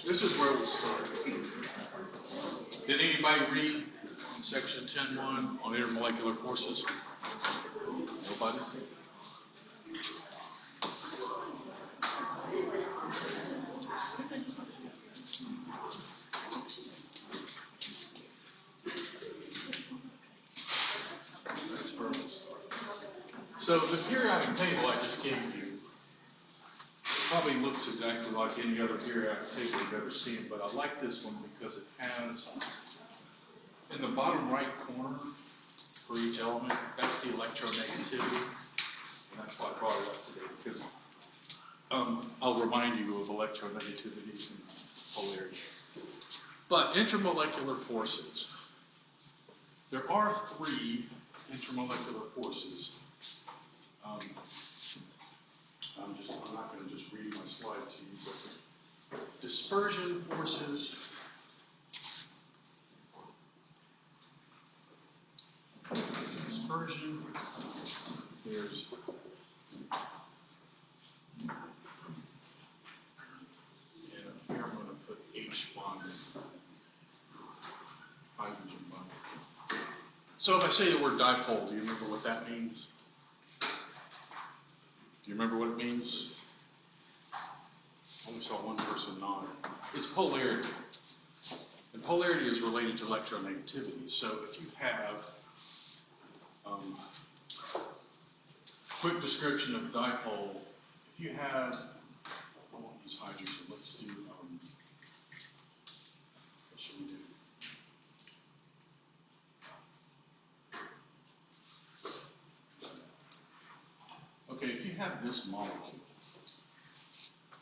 This is where we'll start. Did anybody read section 10.1 on intermolecular forces? Nobody? So the periodic table I just gave you probably looks exactly like any other periodic table you've ever seen, but I like this one because it has, in the bottom right corner for each element, that's the electronegativity, and that's why I brought it up today, because I'll remind you of electronegativity and polarity. But intermolecular forces, there are 3 intermolecular forces. I'm not going to just read my slide to you, but dispersion forces, there's here I'm going to put H bond, hydrogen bond. So if I say the word dipole, do you remember what that means? Do you remember what it means? I only saw one person nod. It's polarity. And polarity is related to electronegativity. So if you have quick description of dipole, if you have, I won't use hydrogen, let's do, what should we do? Okay, if you have this molecule,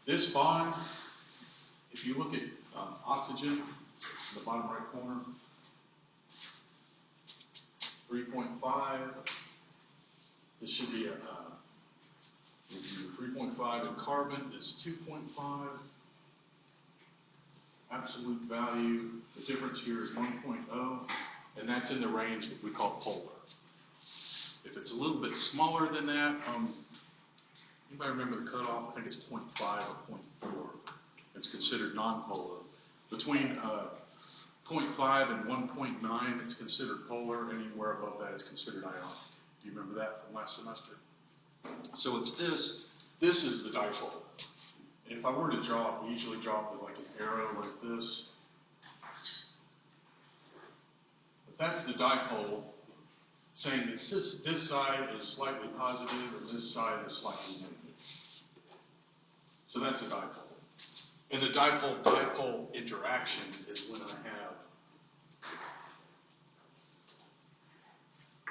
this bond, if you look at oxygen in the bottom right corner, 3.5, this should be a 3.5, and carbon is 2.5. Absolute value, the difference here is 1.0, and that's in the range that we call polar. If it's a little bit smaller than that, anybody remember the cutoff? I think it's 0.5 or 0.4. It's considered nonpolar. Between 0.5 and 1.9, it's considered polar. Anywhere above that, it's considered ionic. Do you remember that from last semester? So it's this. This is the dipole. If I were to draw it, we usually draw it with like an arrow like this. But that's the dipole, saying that this side is slightly positive and this side is slightly negative. So that's a dipole. And the dipole-dipole interaction is when I have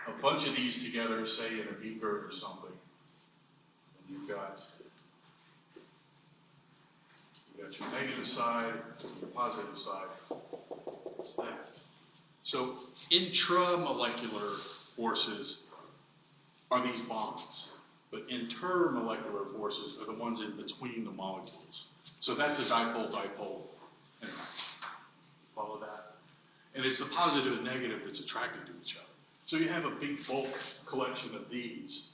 a bunch of these together, say in a beaker or something. And you've got your negative side, your positive side. It's that. So intramolecular forces are these bonds, but intermolecular forces are the ones in between the molecules. So that's a dipole-dipole interaction. Follow that? And it's the positive and negative that's attracted to each other. So you have a big bulk collection of these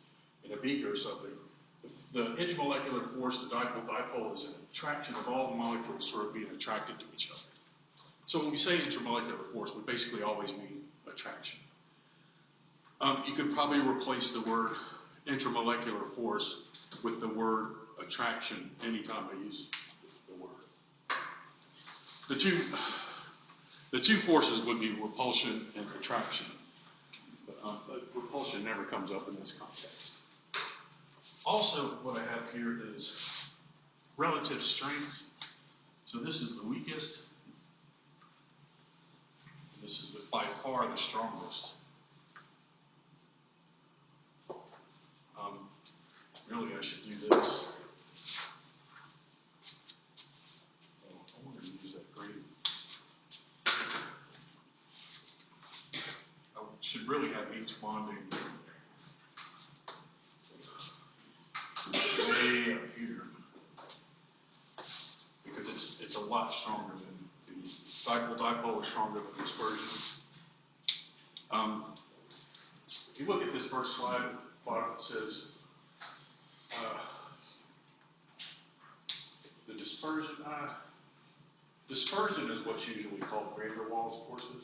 in a beaker or something. The intermolecular force, the dipole-dipole, is an attraction of all the molecules sort of being attracted to each other. So when we say intermolecular force, we basically always mean attraction. You could probably replace the word intermolecular force with the word attraction anytime I use the word. The two forces would be repulsion and attraction. But repulsion never comes up in this context. Also, what I have here is relative strength. So this is the weakest. And this is by far the strongest. Really, I should do this. I want to use that green. I should really have each bonding way up here, because it's a lot stronger than the dipole-dipole is stronger than dispersion. If you look at this first slide, at the bottom it says the dispersion. Dispersion is what's usually called van der Waals forces.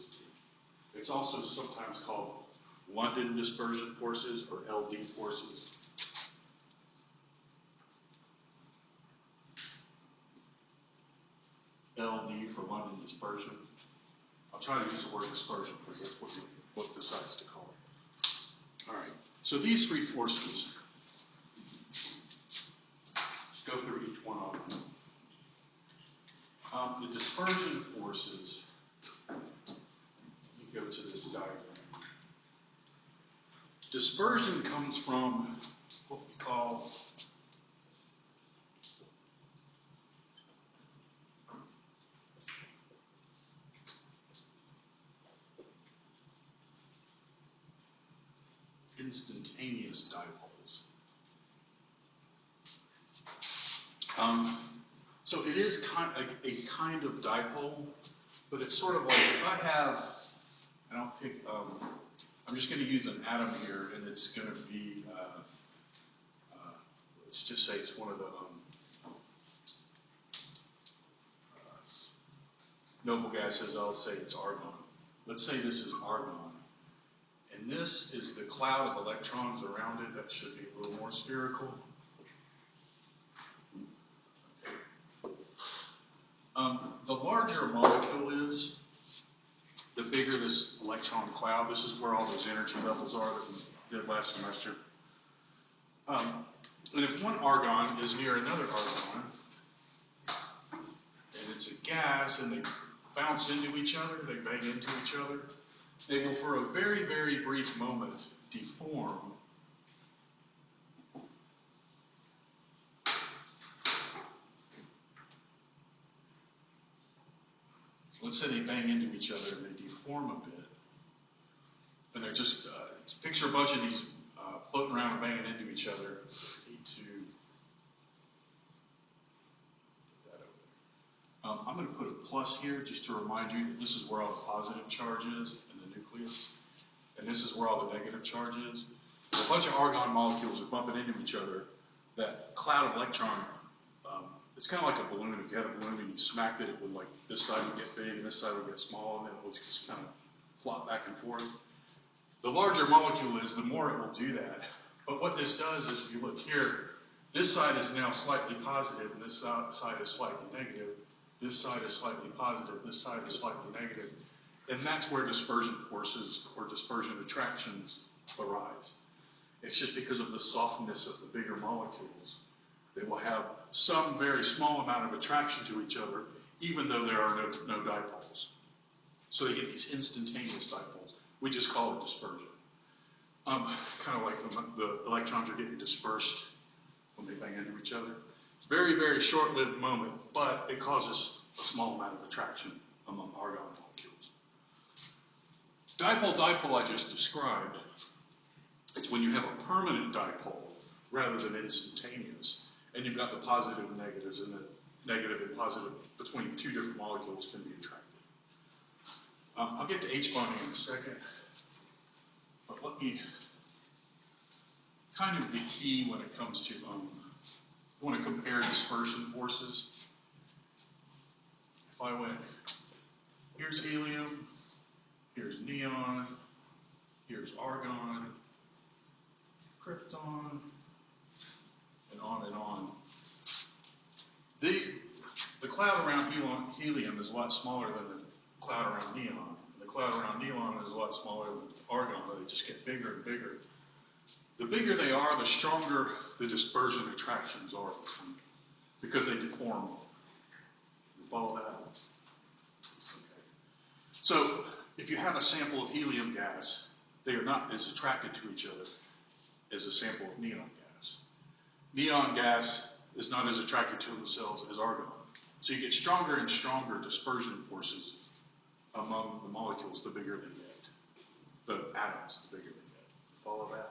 It's also sometimes called London dispersion forces or LD forces. LD for London dispersion. I'll try to use the word dispersion because that's what the book decides to call it. All right, so these three forces, let's go through each one of them. The dispersion forces, let me go to this diagram. Dispersion comes from what we call instantaneous dipoles. So it is a kind of dipole, but it's sort of like if I have, and I'll pick, I'm just going to use an atom here, and it's going to be, let's just say it's one of the noble gases. I'll say it's argon. Let's say this is argon. And this is the cloud of electrons around it. That should be a little more spherical. The larger a molecule is, the bigger this electron cloud. This is where all those energy levels are that we did last semester. And if one argon is near another argon, and it's a gas, and they bounce into each other, they bang into each other, they will, for a very, very brief moment, deform. Let's say they bang into each other and they deform a bit. And they're just, picture a bunch of these floating around and banging into each other. I need to put that over there. I'm going to put a plus here just to remind you that this is where all the positive charge is in the nucleus. And this is where all the negative charge is. A bunch of argon molecules are bumping into each other. That cloud of electron, it's kind of like a balloon. If you had a balloon and you smacked it, it would like, this side would get big and this side would get small, and then it would just kind of flop back and forth. The larger molecule is, the more it will do that. But what this does is, if you look here, this side is now slightly positive and this side is slightly negative. This side is slightly positive, this side is slightly negative. And that's where dispersion forces or dispersion attractions arise. It's just because of the softness of the bigger molecules. They will have some very small amount of attraction to each other, even though there are no dipoles. So they get these instantaneous dipoles. We just call it dispersion. Kind of like the electrons are getting dispersed when they bang into each other. Very, very short-lived moment, but it causes a small amount of attraction among argon molecules. Dipole-dipole I just described, it's when you have a permanent dipole rather than instantaneous. And you've got the positive and negatives, and the negative and positive between two different molecules can be attracted. I'll get to H bonding in a second, but let me, kind of the key when it comes to, you want to compare dispersion forces. If I went, here's helium, here's neon, here's argon, krypton, and on and on. The cloud around helium is a lot smaller than the cloud around neon. And the cloud around neon is a lot smaller than argon, but they just get bigger and bigger. The bigger they are, the stronger the dispersion attractions are between them, because they deform. You follow that? Okay. So if you have a sample of helium gas, they are not as attracted to each other as a sample of neon gas. Neon gas is not as attracted to themselves as argon. So you get stronger and stronger dispersion forces among the molecules the bigger they get. The atoms, the bigger they get. Follow that?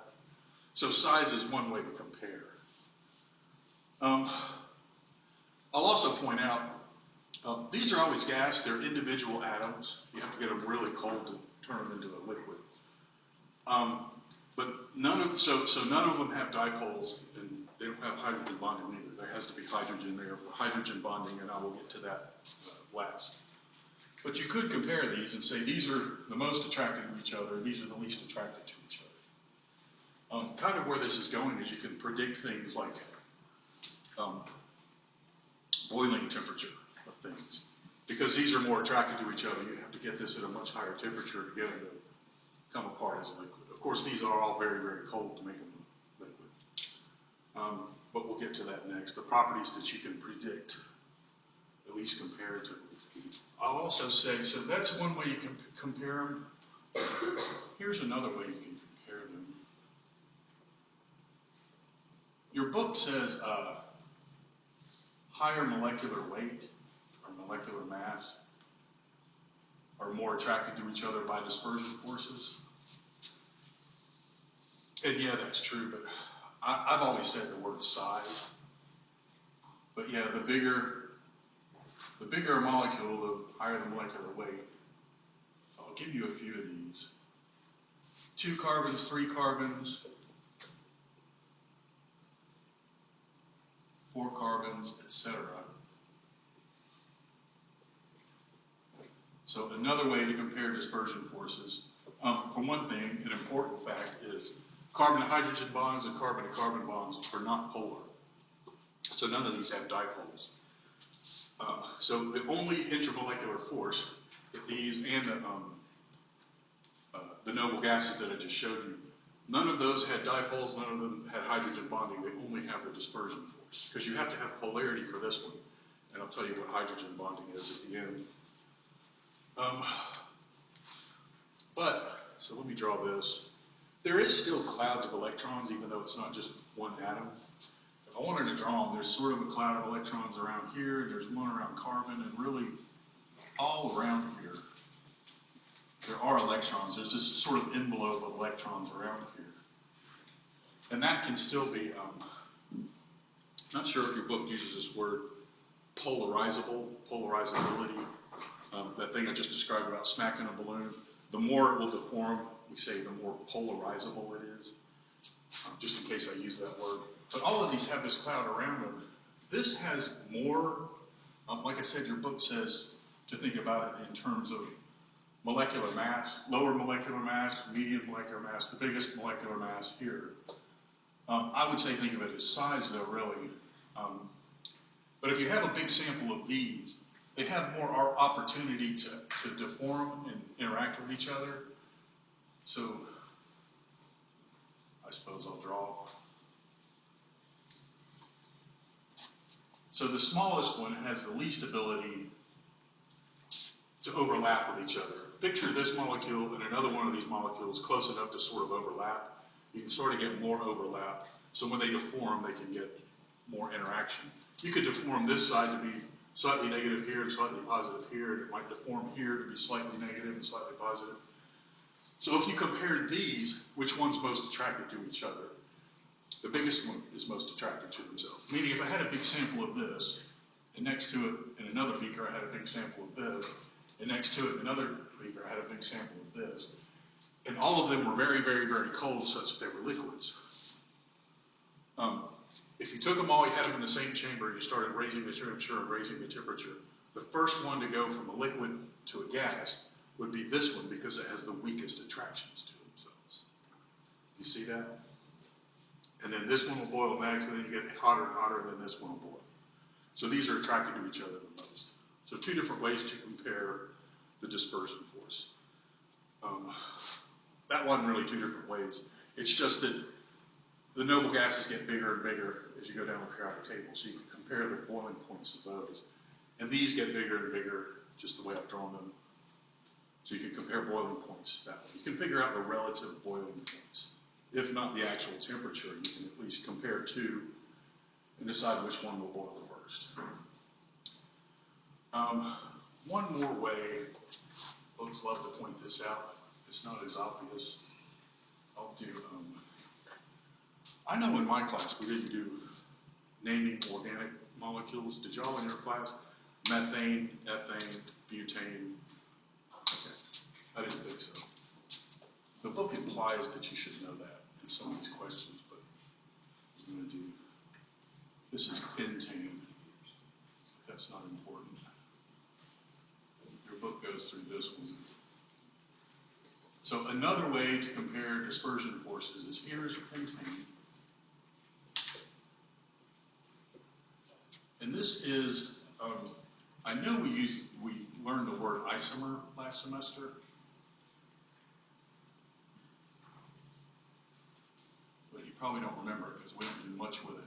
So size is one way to compare. I'll also point out, these are always gas. They're individual atoms. You have to get them really cold to turn them into a liquid. But none of them have dipoles, and they don't have hydrogen bonding either. There has to be hydrogen there for hydrogen bonding, and I will get to that last. But you could compare these and say these are the most attracted to each other, these are the least attracted to each other. Kind of where this is going is you can predict things like boiling temperature of things. Because these are more attracted to each other, you have to get this at a much higher temperature to get them to come apart as a liquid. Of course, these are all very, very cold to make them liquid. But we'll get to that next. The properties that you can predict, at least comparatively. I'll also say, so that's one way you can compare them. Here's another way you can compare them. Your book says higher molecular weight or molecular mass are more attracted to each other by dispersion forces. And yeah, that's true, but I've always said the word size. But yeah, the bigger a molecule, the higher the molecular weight. I'll give you a few of these. 2 carbons, 3 carbons, 4 carbons, etc. So another way to compare dispersion forces, for one thing, an important fact is carbon-to-hydrogen bonds and carbon-to-carbon bonds are not polar. So none of these have dipoles. So the only intermolecular force that these and the noble gases that I just showed you, none of those had dipoles, none of them had hydrogen bonding. They only have the dispersion force. Because you have to have polarity for this one. And I'll tell you what hydrogen bonding is at the end. So let me draw this. There is still clouds of electrons, even though it's not just one atom. If I wanted to draw them, there's sort of a cloud of electrons around here, there's one around carbon, and really all around here, there are electrons. There's this sort of envelope of electrons around here. And that can still be, not sure if your book uses this word, polarizability. That thing I just described about smacking a balloon. The more it will deform, we say the more polarizable it is. Just in case I use that word. But all of these have this cloud around them. This has more, like I said, your book says to think about it in terms of molecular mass, lower molecular mass, medium molecular mass, the biggest molecular mass here. I would say think of it as size though, really. But if you have a big sample of these, they have more opportunity to deform and interact with each other. So I suppose I'll draw. So the smallest one has the least ability to overlap with each other. Picture this molecule and another one of these molecules close enough to sort of overlap. You can sort of get more overlap. So when they deform, they can get more interaction. You could deform this side to be slightly negative here and slightly positive here, and it might deform here to be slightly negative and slightly positive. So if you compare these, which one's most attracted to each other? The biggest one is most attracted to themselves. Meaning if I had a big sample of this, and next to it in another beaker I had a big sample of this, and next to it in another beaker I had a big sample of this, and all of them were very, very, very cold such that they were liquids. If you took them all, you had them in the same chamber, and you started raising the temperature and raising the temperature, the first one to go from a liquid to a gas would be this one because it has the weakest attractions to themselves. You see that? And then this one will boil next, and then you get hotter and hotter, and then this one will boil. So these are attracted to each other the most. So 2 different ways to compare the dispersion force. That wasn't really 2 different ways. It's just that the noble gases get bigger and bigger as you go down the periodic table, so you can compare the boiling points of those. And these get bigger and bigger, just the way I've drawn them. So you can compare boiling points that way. You can figure out the relative boiling points. If not the actual temperature, you can at least compare 2 and decide which one will boil first. One more way, folks love to point this out. It's not as obvious. I'll do, I know in my class we didn't do naming organic molecules. Did y'all in your class? Methane, ethane, butane. Okay, I didn't think so. The book implies that you should know that in some of these questions, but I'm going to do This is pentane. That's not important. Your book goes through this one. So another way to compare dispersion forces is here's pentane. And this is, I know we learned the word isomer last semester. But you probably don't remember it because we didn't do much with it.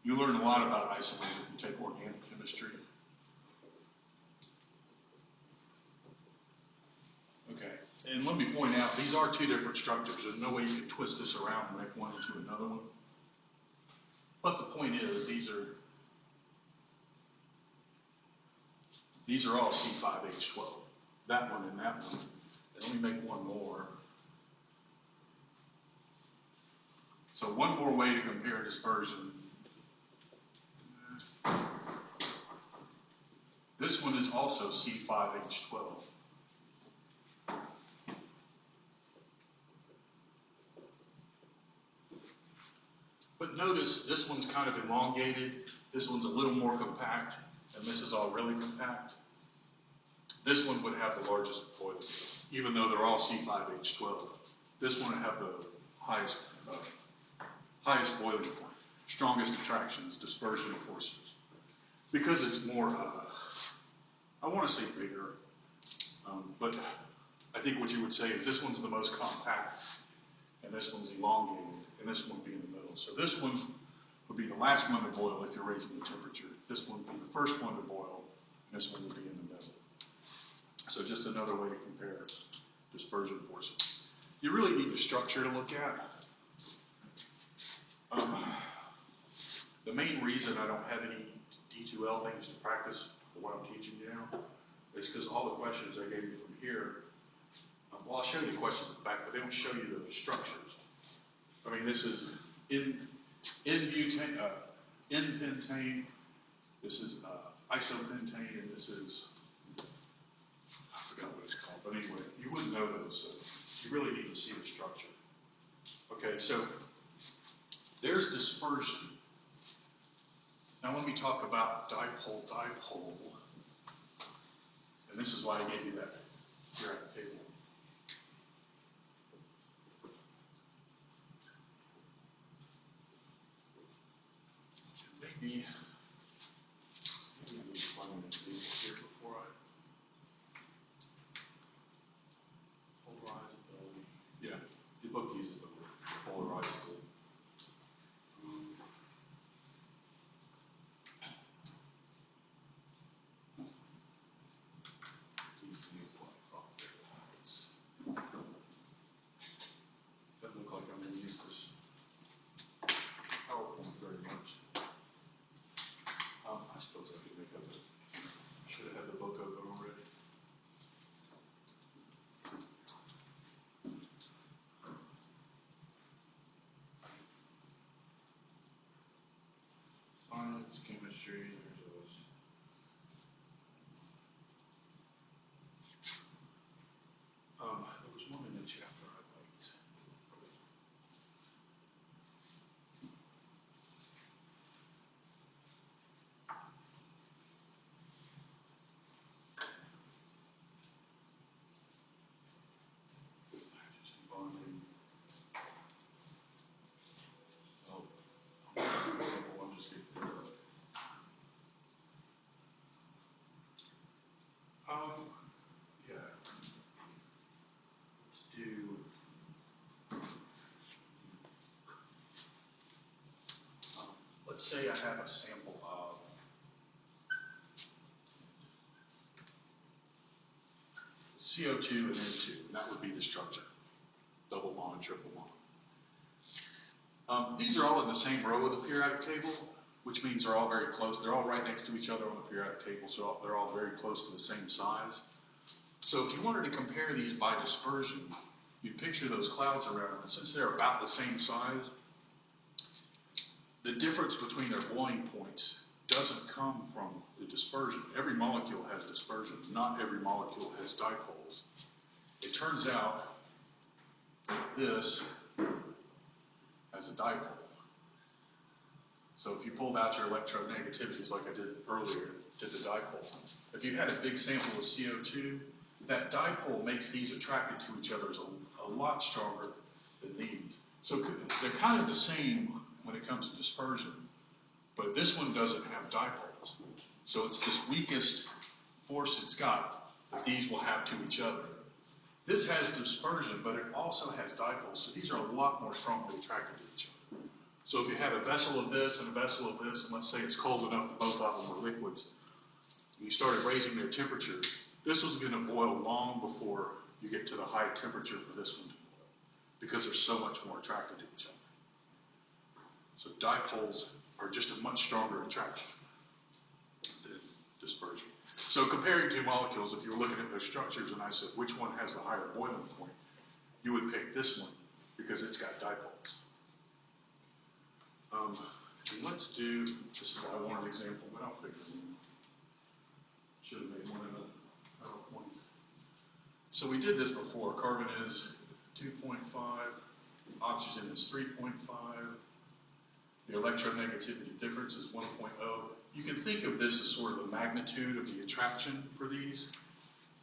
You learn a lot about isomers if you take organic chemistry. Okay, and let me point out, these are two different structures. There's no way you can twist this around and make one into another one. But the point is, these are all C5H12. That one and that one. And let me make one more. So one more way to compare dispersion. This one is also C5H12. But notice this one's kind of elongated, this one's a little more compact, and this is all really compact. This one would have the largest boiling point, even though they're all C5H12. This one would have the highest boiling point, strongest attractions, dispersion forces. Because it's more, I want to say bigger, but I think what you would say is this one's the most compact, and this one's elongated, and this one would be in the middle. So this one would be the last one to boil if you're raising the temperature. This one would be the first one to boil, and this one would be in the middle. So just another way to compare dispersion forces. You really need the structure to look at. The main reason I don't have any D2L things to practice for what I'm teaching you now is because all the questions I gave you from here, well, I'll show you the questions at the back, but they don't show you the structures. I mean, this is in pentane, this is isopentane, and this is, I forgot what it's called, but anyway, you wouldn't know those, so you really need to see the structure. Okay, so there's dispersion. Now let me talk about dipole, and this is why I gave you that here at the table. Maybe I need to find a table here before I polarizability. Yeah, the book uses the word polarizability. Doesn't look like I'm going to use this PowerPoint very much. I suppose I could make up a, should have had the book open already. Science, chemistry, there's those. There was one in the chapter I liked. Hydrogen bonding. Oh, I'm just getting rid of it. Yeah. Let's do. Let's say I have a sample of CO2 and N2, and that would be the structure. Double bond, triple bond. These are all in the same row of the periodic table, which means they're all very close. They're all right next to each other on the periodic table, so they're all very close to the same size. So if you wanted to compare these by dispersion, you picture those clouds around them, and since they're about the same size, the difference between their boiling points doesn't come from the dispersion. Every molecule has dispersion. Not every molecule has dipoles. It turns out that this has a dipole. So if you pulled out your electronegativities like I did earlier, did the dipole. If you had a big sample of CO2, that dipole makes these attracted to each other a lot stronger than these. So they're kind of the same when it comes to dispersion, but this one doesn't have dipoles. So it's this weakest force it's got that these will have to each other. This has dispersion, but it also has dipoles, so these are a lot more strongly attracted to each other. So if you had a vessel of this and a vessel of this, and let's say it's cold enough that both of them were liquids, and you started raising their temperature, this was going to boil long before you get to the high temperature for this one to boil, because they're so much more attracted to each other. So dipoles are just a much stronger attraction than dispersion. So comparing two molecules, if you were looking at their structures and I said which one has the higher boiling point, you would pick this one because it's got dipoles. And let's do, this is why I wanted an example, but I'll figure it out. Should have made one in a PowerPoint. So we did this before. Carbon is 2.5, oxygen is 3.5. The electronegativity difference is 1.0. You can think of this as sort of the magnitude of the attraction for these.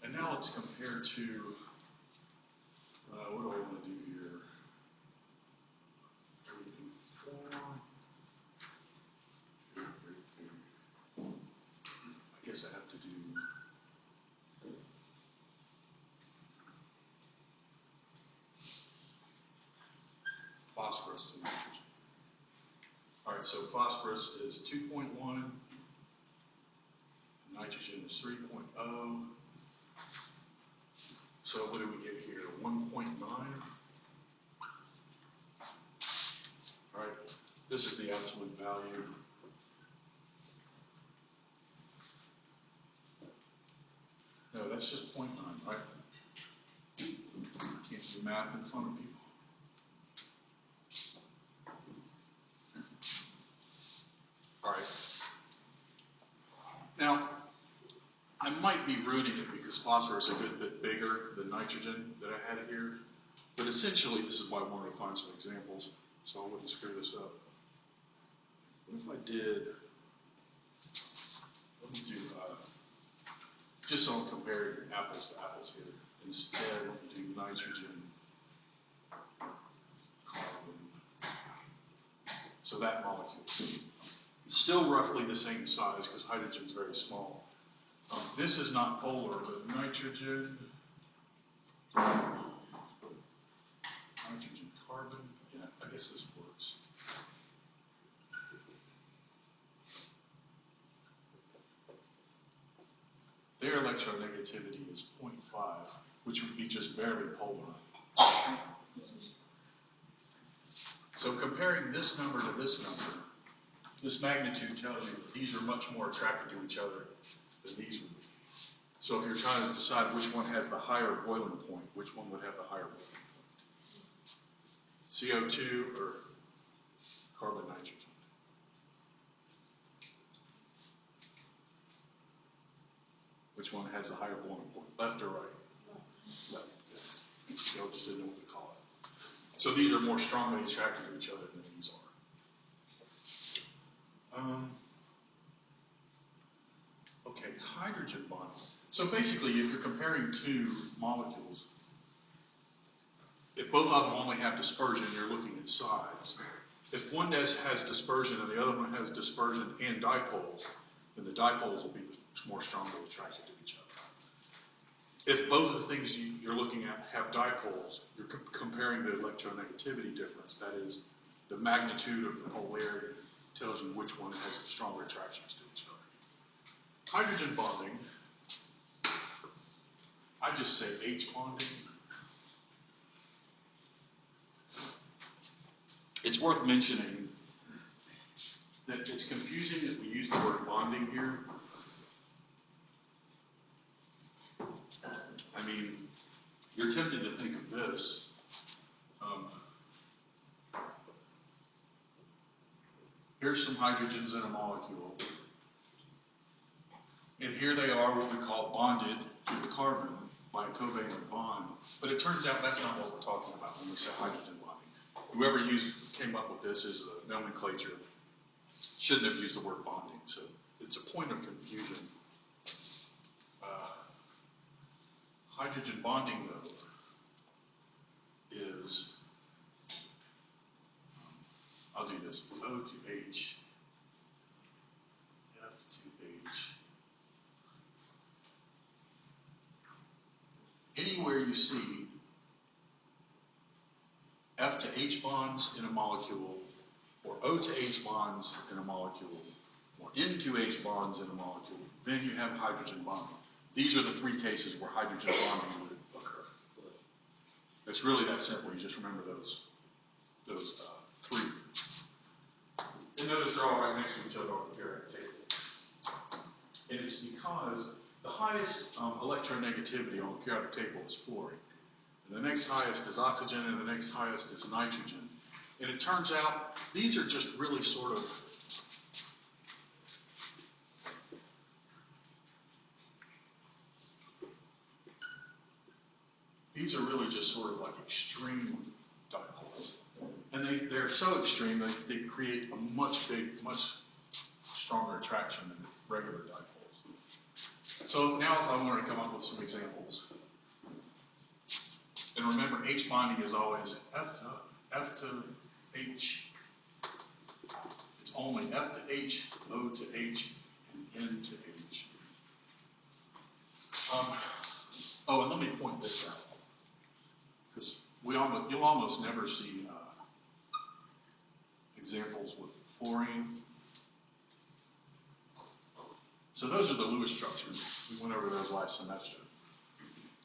And now let's compare to, what do I want to do here? I guess I have to do phosphorus to nitrogen. All right, so phosphorus is 2.1, nitrogen is 3.0. So what do we get here? 1.9. All right, this is the absolute value. No, that's just 0.9, right? I can't do math in front of people. All right. Now, I might be ruining it because phosphorus is a good bit bigger than nitrogen that I had here. But essentially, this is why I wanted to find some examples, so I wouldn't screw this up. What if I did, let me do, just so I'm comparing apples to apples here. Instead, do nitrogen, carbon. So that molecule. It's still roughly the same size because hydrogen is very small. This is not polar, but nitrogen, carbon. Yeah, I guess this works. Their electronegativity is 0.5, which would be just barely polar. So comparing this number to this number, this magnitude tells you that these are much more attracted to each other than these would be. So if you're trying to decide which one has the higher boiling point, which one would have the higher boiling point? CO2 or carbon nitrogen? Which one has the higher boiling point? Left or right? Left. Y'all just didn't know what to call it. So these are more strongly attracted to each other than these are. Okay, hydrogen bonds. So basically, if you're comparing two molecules, if both of them only have dispersion, you're looking at size. If one has dispersion and the other one has dispersion and dipoles, then the dipoles will be more strongly attracted to each other. If both of the things you're looking at have dipoles, you're comparing the electronegativity difference, that is, the magnitude of the polarity tells you which one has stronger attractions to each other. Hydrogen bonding, I just say H bonding. It's worth mentioning that it's confusing that we use the word bonding here. I mean, you're tempted to think of this. Here's some hydrogens in a molecule. And here they are, what we call bonded to the carbon by a covalent bond. But it turns out that's not what we're talking about when we say hydrogen bonding. Whoever came up with this is a nomenclature. Shouldn't have used the word bonding, so it's a point of confusion. Hydrogen bonding, though, is, I'll do this, O to H, F to H. Anywhere you see F to H bonds in a molecule, or O to H bonds in a molecule, or N to H bonds in a molecule, then you have hydrogen bonding. These are the three cases where hydrogen bonding would occur. It's really that simple. You just remember those three. And notice they're all right next to each other on the periodic table. And it's because the highest electronegativity on the periodic table is fluorine. And the next highest is oxygen, and the next highest is nitrogen. And it turns out these are just really sort of like extreme dipoles. And they're so extreme that they create a much stronger attraction than regular dipoles. So now if I wanted to come up with some examples, and remember H bonding is always F to H. It's only F to H, O to H, and N to H. And let me point this out, because you'll almost never see examples with fluorine. So those are the Lewis structures. We went over those last semester.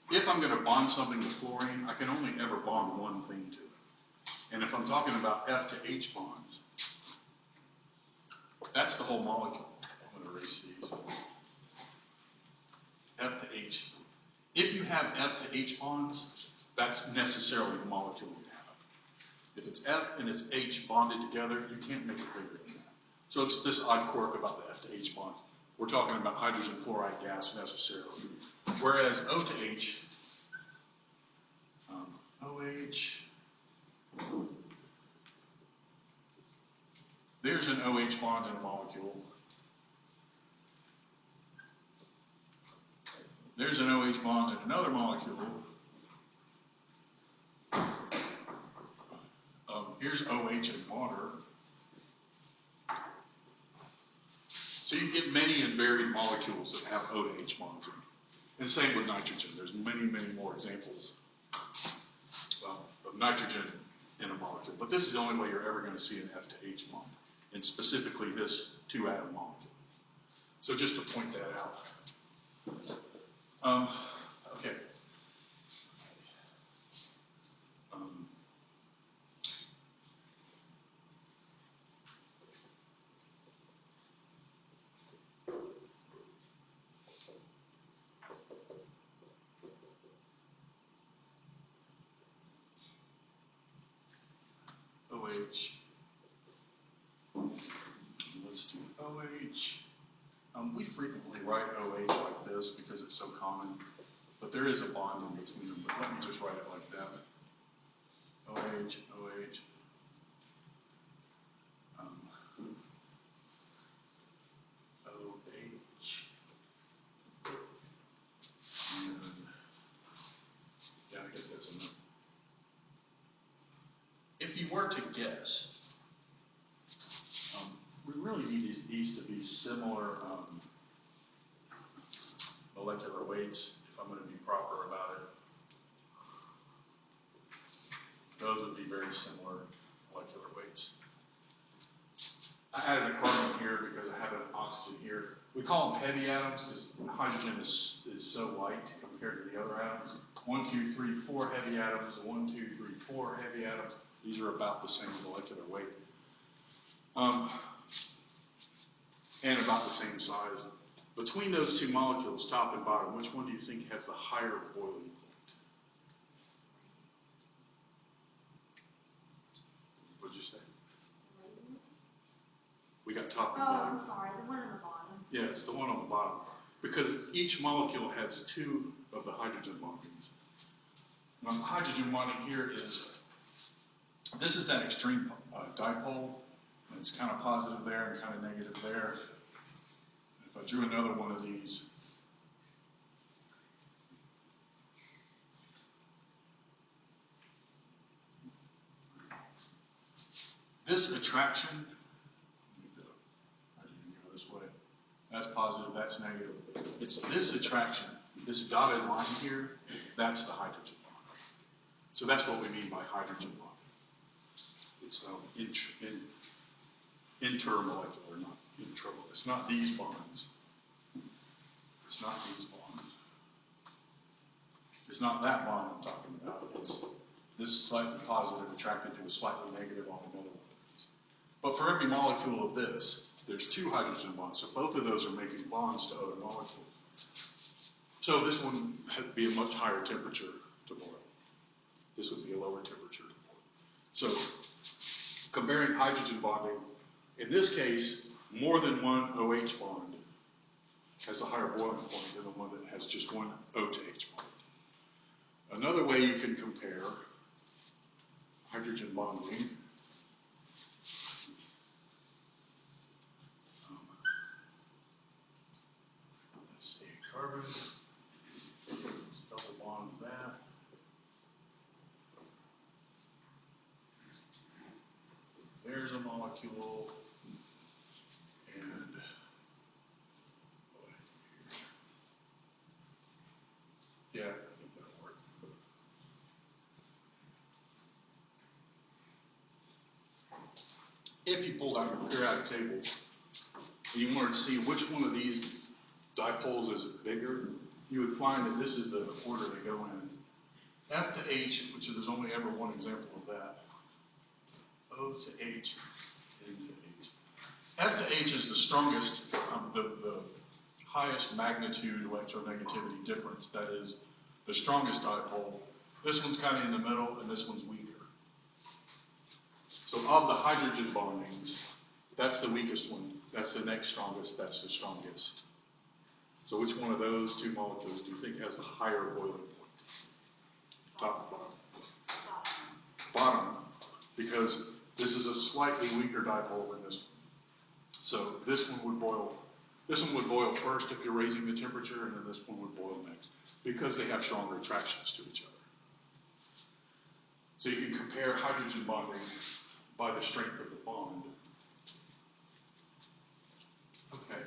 If I'm going to bond something with fluorine, I can only ever bond one thing to it. And if I'm talking about F to H bonds, that's the whole molecule. I'm going to erase these. F to H. If you have F to H bonds, that's necessarily the molecule you have. If it's F and it's H bonded together, you can't make it bigger than that. So it's this odd quirk about the F to H bond. We're talking about hydrogen fluoride gas necessarily. Whereas O to H, OH, there's an OH bond in a molecule. There's an OH bond in another molecule. Here's OH in water. So you get many and varied molecules that have O to H bonds in them. And same with nitrogen. There's many more examples of nitrogen in a molecule. But this is the only way you're ever going to see an F to H bond, and specifically this two-atom molecule. So just to point that out. Okay. OH. Let's do OH. We frequently write OH like this because it's so common, but there is a bond in between them. But let me just write it like that. OH, OH. OH. And, yeah, I guess that's enough. If you were to guess, we really need these to be similar molecular weights, if I'm going to be proper about it. Those would be very similar molecular weights. I added a carbon here because I have an oxygen here. We call them heavy atoms because hydrogen is so light compared to the other atoms. 1, 2, 3, 4 heavy atoms, 1, 2, 3, 4 heavy atoms. These are about the same molecular weight. And about the same size. Between those two molecules, top and bottom, which one do you think has the higher boiling point? What did you say? We got top and bottom. Oh, I'm sorry, the one on the bottom. Yeah, it's the one on the bottom. Because each molecule has two of the hydrogen bondings. Now, the hydrogen bonding here is, this is that extreme dipole. And it's kind of positive there and kind of negative there. If I drew another one of these, this attraction, I didn't go this way. That's positive, that's negative. It's this attraction, this dotted line here, that's the hydrogen bond. So that's what we mean by hydrogen bond. It's intermolecular, not intra. It's not these bonds. It's not these bonds. It's not that bond I'm talking about. It's this slightly positive attracted to a slightly negative on another one of these. But for every molecule of this, there's two hydrogen bonds. So both of those are making bonds to other molecules. So this one would be a much higher temperature to boil. This would be a lower temperature to boil. So comparing hydrogen bonding, in this case, more than one OH bond has a higher boiling point than the one that has just one O to H bond. Another way you can compare hydrogen bonding let's see, carbon, let's double bond that. There's a molecule, and yeah, I think that'll work. If you pulled out your periodic table and you wanted to see which one of these dipoles is bigger, you would find that this is the order they go in. F to H, which there's only ever one example of that. O to H, N to H. F to H is the strongest, the highest magnitude electronegativity difference. That is the strongest dipole. This one's kind of in the middle, and this one's weaker. So of the hydrogen bondings, that's the weakest one. That's the next strongest. That's the strongest. So which one of those two molecules do you think has the higher boiling point? Top or bottom? Bottom, because this is a slightly weaker dipole than this one. So this one would boil. This one would boil first if you're raising the temperature, and then this one would boil next, because they have stronger attractions to each other. So you can compare hydrogen bonding by the strength of the bond. Okay.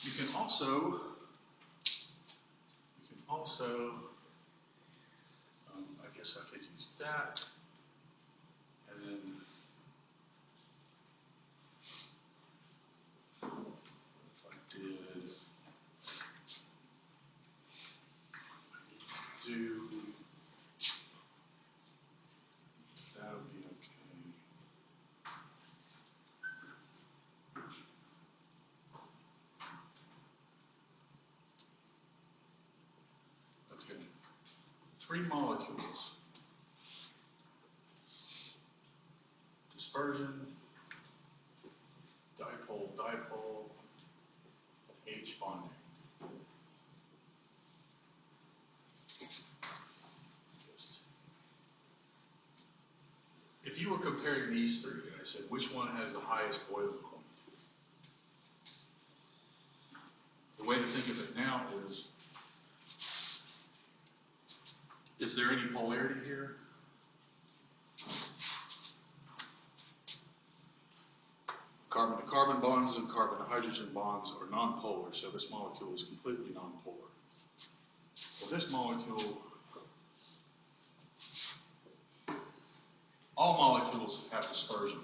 You can also I guess I could use that, and then if I did that would be okay. Okay, 3 molecules. Dispersion, dipole, dipole, H bonding. If you were comparing these 3, and I said, which one has the highest boiling point? The way to think of it now is there any polarity here? Carbon to carbon bonds and carbon to hydrogen bonds are nonpolar, so this molecule is completely nonpolar. Well, this molecule, all molecules have dispersion.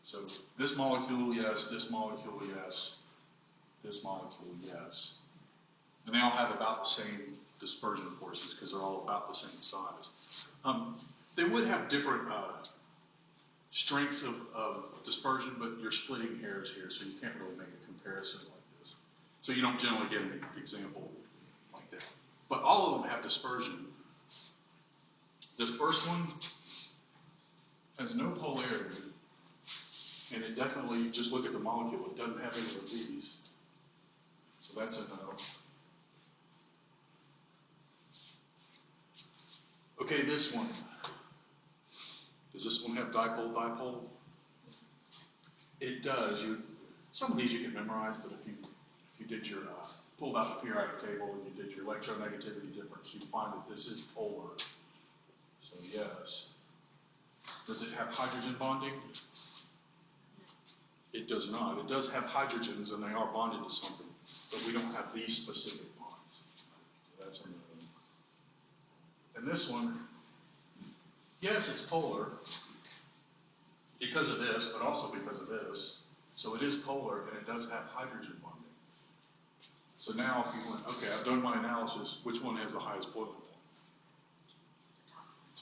So this molecule, yes, this molecule, yes, this molecule, yes. And they all have about the same dispersion forces because they're all about the same size. They would have different strengths of dispersion, but you're splitting hairs here, so you can't really make a comparison like this. So you don't generally get an example like that. But all of them have dispersion. This first one has no polarity, and it definitely, just look at the molecule, it doesn't have any of these. So that's a no. Okay, this one. Does this one have dipole, dipole? It does. Some of these you can memorize, but if you did your pulled out the periodic table and you did your electronegativity difference, you'd find that this is polar. So yes. Does it have hydrogen bonding? It does not. It does have hydrogens, and they are bonded to something, but we don't have these specific bonds. So that's another one. And this one, yes, it's polar because of this, but also because of this. So it is polar, and it does have hydrogen bonding. So now if you went, okay, I've done my analysis, which one has the highest boiling point?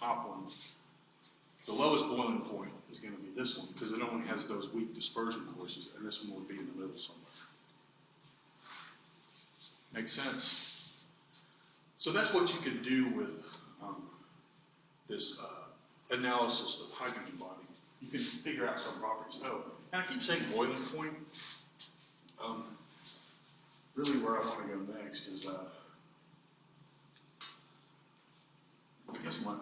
Top one. The lowest boiling point is going to be this one, because it only has those weak dispersion forces, and this one would be in the middle somewhere. Make sense? So that's what you can do with this analysis of hydrogen bonding. You can figure out some properties. Oh, and I keep saying boiling point. Really where I want to go next is, I guess my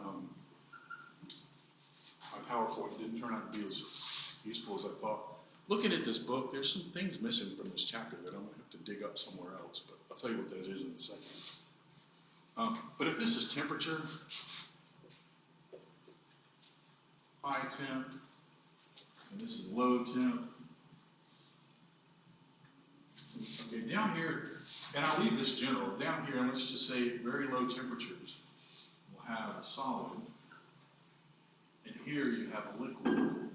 PowerPoint didn't turn out to be as useful as I thought. Looking at this book, there's some things missing from this chapter that I'm going to have to dig up somewhere else, but I'll tell you what that is in a second. But if this is temperature, high temp, and this is low temp. Okay, down here, and I'll leave this general, down here, and let's just say very low temperatures, we'll have a solid, and here you have a liquid, and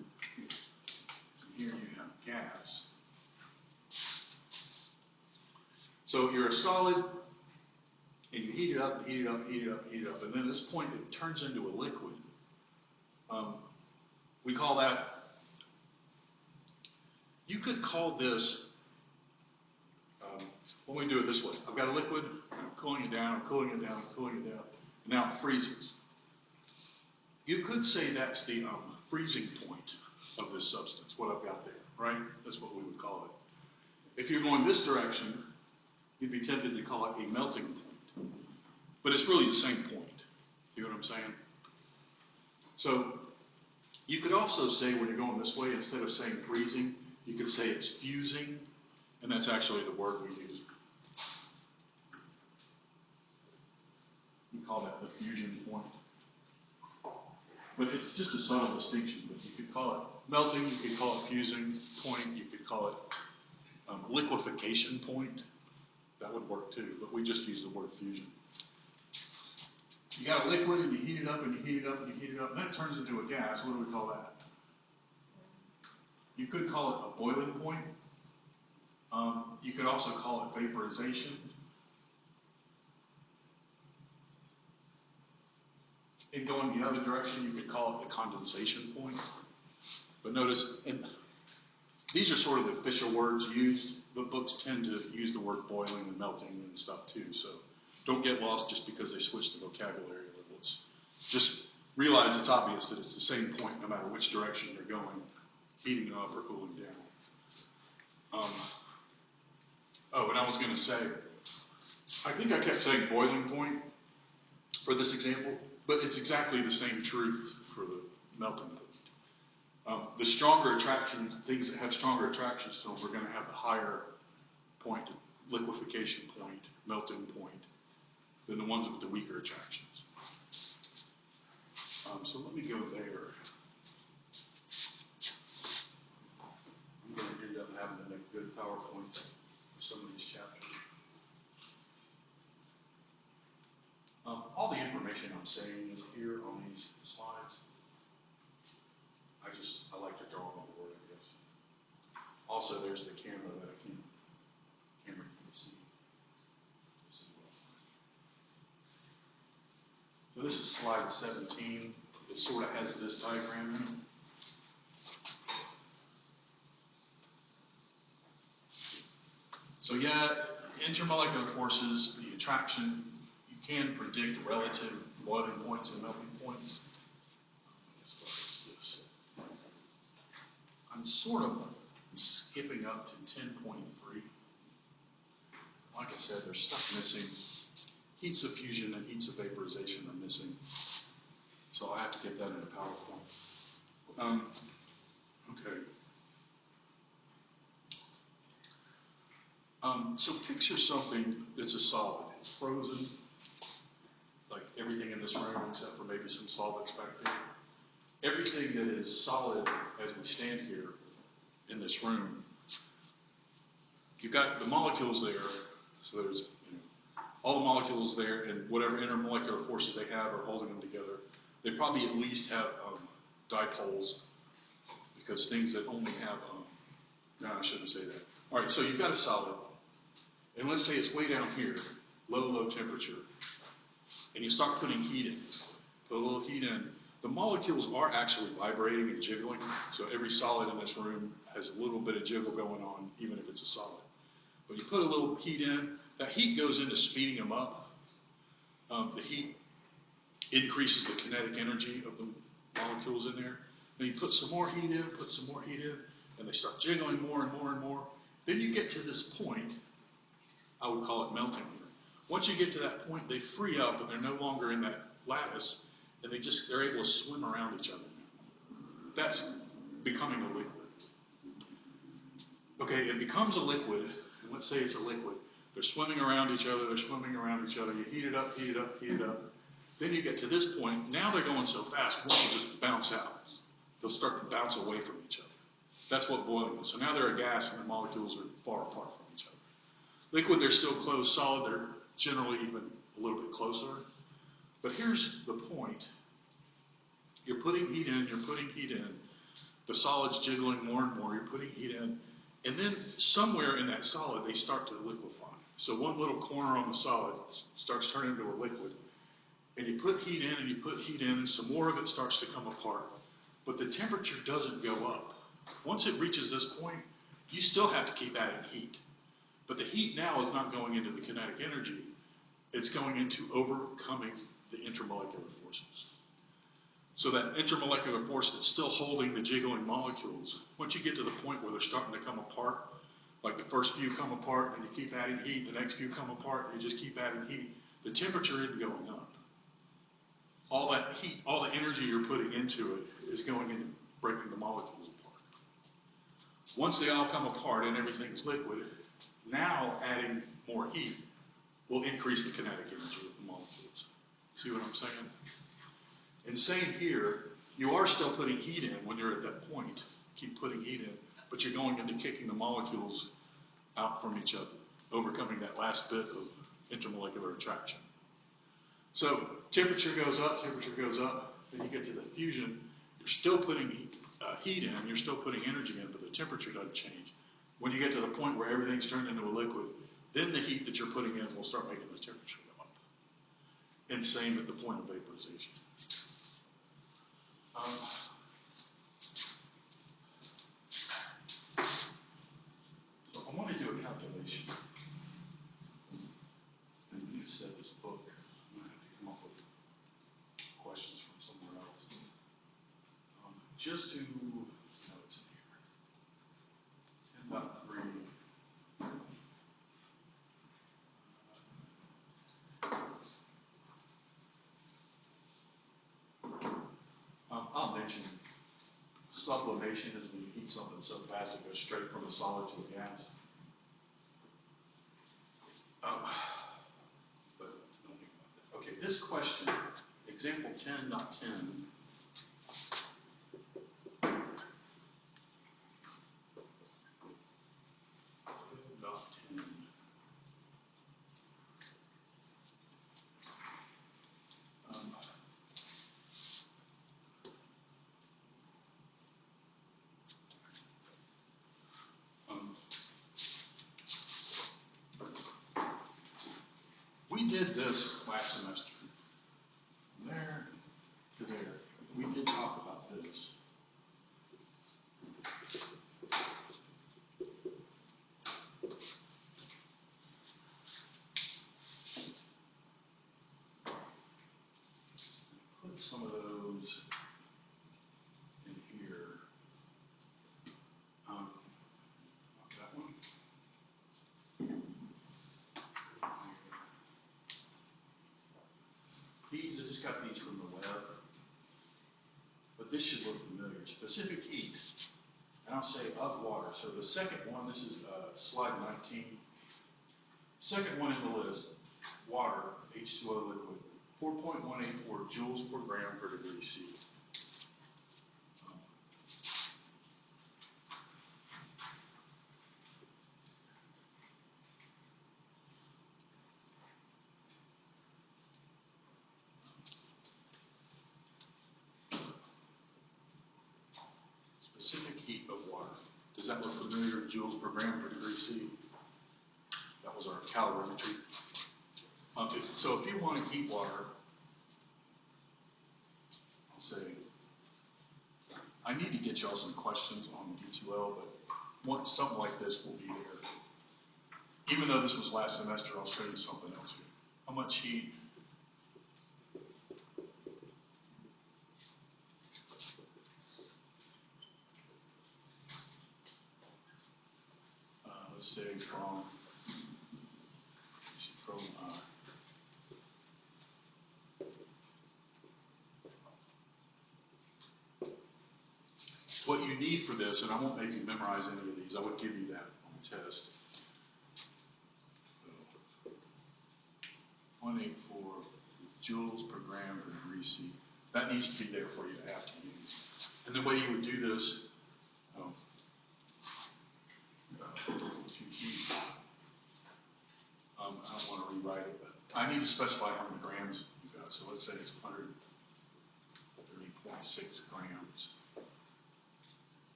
here you have gas. So if you're a solid, and you heat it up, and heat it up, heat it up, heat it up, and then at this point it turns into a liquid. We call that, you could call this, let me do it this way. I've got a liquid, I'm cooling it down, I'm cooling it down, I'm cooling it down, and now it freezes. You could say that's the freezing point of this substance, what I've got there, right? That's what we would call it. If you're going this direction, you'd be tempted to call it a melting point. But it's really the same point. You know what I'm saying? So you could also say when you're going this way, instead of saying freezing, you could say it's fusing, and that's actually the word we use. We call that the fusion point. But it's just a subtle distinction, but you could call it melting, you could call it fusing point, you could call it liquefaction point. That would work too, but we just use the word fusion. You got a liquid and you heat it up and you heat it up and you heat it up, and then it turns into a gas. What do we call that? You could call it a boiling point. You could also call it vaporization. And going the other direction, you could call it the condensation point. But notice, and these are sort of the official words used, but books tend to use the word boiling and melting and stuff too. So don't get lost just because they switch the vocabulary a little. It's just realize it's obvious that it's the same point no matter which direction you're going, heating up or cooling down. Oh, and I was going to say, I think I kept saying boiling point for this example, but it's exactly the same truth for the melting point. The stronger attractions, things that have stronger attractions to them, we're going to have the higher point, liquefaction point, melting point, than the ones with the weaker attractions. So let me go there. I'm going to end up having to make good PowerPoint for some of these chapters. All the information I'm saying is here on these slides. I like to draw on the board, I guess. Also, there's the camera that I can't see. So this is slide 17. It sort of has this diagram in it. So yeah, intermolecular forces, the attraction, you can predict relative boiling points and melting points. I'm sort of skipping up to 10.3. Like I said, there's stuff missing. Heats of fusion and heats of vaporization are missing. So I have to get that into PowerPoint. Okay. So picture something that's a solid. It's frozen, like everything in this room except for maybe some solids back there. Everything that is solid as we stand here in this room, you've got the molecules there, so there's all the molecules there, and whatever intermolecular forces they have are holding them together. They probably at least have dipoles, because things that only have, no, I shouldn't say that. All right, so you've got a solid, and let's say it's way down here, low temperature, and you start putting heat in. Put a little heat in. The molecules are actually vibrating and jiggling, so every solid in this room has a little bit of jiggle going on, even if it's a solid. But you put a little heat in, that heat goes into speeding them up. The heat increases the kinetic energy of the molecules in there. Then you put some more heat in, and they start jiggling more and more and more. Then you get to this point, I would call it melting here. Once you get to that point, they free up and they're no longer in that lattice, and they're able to swim around each other. That's becoming a liquid. Okay, it becomes a liquid, and let's say it's a liquid. They're swimming around each other, You heat it up. Then you get to this point, now they're going so fast, one will just bounce out. They'll start to bounce away from each other. That's what boiling is. So now they're a gas and the molecules are far apart from each other. Liquid, they're still close. Solid, they're generally even a little bit closer. But here's the point. You're putting heat in. The solid's jiggling more and more. You're putting heat in. And then somewhere in that solid, they start to liquefy. So one little corner on the solid starts turning into a liquid. And you put heat in, and some more of it starts to come apart. But the temperature doesn't go up. Once it reaches this point, you still have to keep adding heat. But the heat now is not going into the kinetic energy. It's going into overcoming the intermolecular forces. So that intermolecular force that's still holding the jiggling molecules, once you get to the point where they're starting to come apart, like the first few come apart, and you keep adding heat, the next few come apart, and you just keep adding heat, the temperature isn't going up. All that heat, all the energy you're putting into it is going into breaking the molecules apart. Once they all come apart and everything's liquid, now adding more heat will increase the kinetic energy of the molecules. See what I'm saying? And same here, you are still putting heat in when you're at that point. Keep putting heat in, but you're going into kicking the molecules out from each other, overcoming that last bit of intermolecular attraction. So temperature goes up, then you get to the fusion, you're still putting heat in, you're still putting energy in, but the temperature doesn't change. When you get to the point where everything's turned into a liquid, then the heat that you're putting in will start making the temperature go up. And same at the point of vaporization. So I want to do a calculation. And you said this book, I'm going to have to come up with questions from somewhere else. Just to, no, it's in here. 10.3. I'll mention sublimation is when you heat something so fast it goes straight from a solid to a gas. But don't think about that. Okay, this question, example 10.10. 10.10. We did this last semester. From there to there. We did talk about this. Put some of those in here. That one. These, I just got these from the web, but this should look familiar. Specific heat, and I'll say of water. So the second one, this is slide 19. Second one in the list, water, H2O liquid, 4.184 joules per gram per degree C. Specific heat of water. Does that look familiar? Joules per gram per degree C? That was our calorimetry. So if you want to heat water, I'll say, I need to get y'all some questions on D2L, but something like this will be there. Even though this was last semester, I'll show you something else here. How much heat? Let's say from what you need for this, and I won't make you memorize any of these, I would give you that on the test. 184 joules per gram per degree C. That needs to be there for you to have to use. And the way you would do this, if you heat, I don't want to rewrite it, but I need to specify how many grams you've got. So let's say it's 130.6 grams.